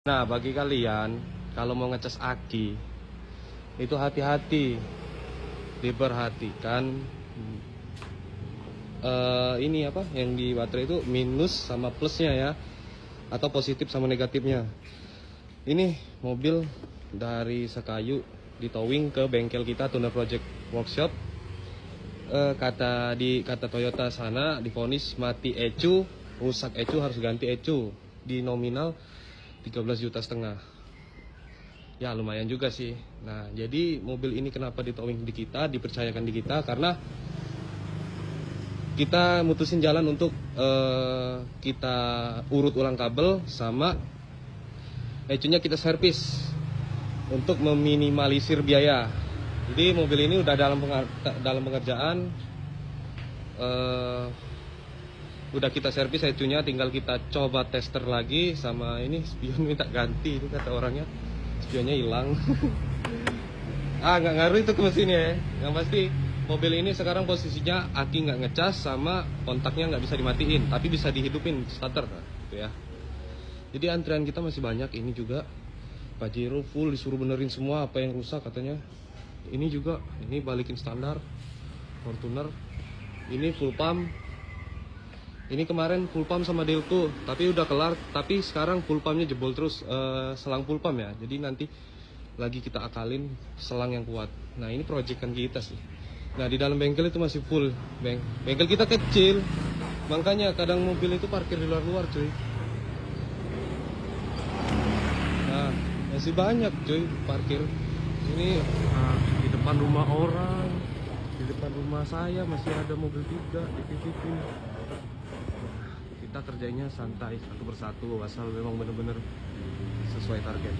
Nah, bagi kalian kalau mau ngecas aki itu hati-hati, diperhatikan ini apa yang di baterai itu minus sama plusnya ya, atau positif sama negatifnya. Ini mobil dari Sekayu di towing ke bengkel kita Tuner Project Workshop. Kata Toyota sana divonis mati ecu, rusak ecu, harus ganti ecu di nominal 13,5 juta. Ya lumayan juga sih. Nah, jadi mobil ini kenapa ditowing di kita, dipercayakan di kita, karena kita mutusin jalan untuk kita urut ulang kabel sama ecunya kita servis untuk meminimalisir biaya. Jadi mobil ini udah dalam pengerjaan, udah kita servis ecunya, tinggal kita coba tester lagi. Sama ini spion minta ganti, itu kata orangnya spionnya hilang. Nggak ngaruh itu ke mesinnya ya. Yang pasti mobil ini sekarang posisinya aki nggak ngecas sama kontaknya nggak bisa dimatiin, tapi bisa dihidupin starter gitu ya. Jadi antrian kita masih banyak. Ini juga Pajero full disuruh benerin semua apa yang rusak katanya. Ini juga, ini balikin standar Fortuner. Ini full pump. Ini kemarin full pump sama Delco, tapi udah kelar. Tapi sekarang full pumpnya jebol terus, selang full pump ya. Jadi nanti lagi kita akalin selang yang kuat. Nah ini proyekan kita sih. Nah di dalam bengkel itu masih full. Bengkel kita kecil, makanya kadang mobil itu parkir di luar cuy. Nah masih banyak cuy parkir. Ini di depan rumah orang, di depan rumah saya masih ada mobil juga dititipin. Kita kerjanya santai satu persatu asal memang bener-bener sesuai target.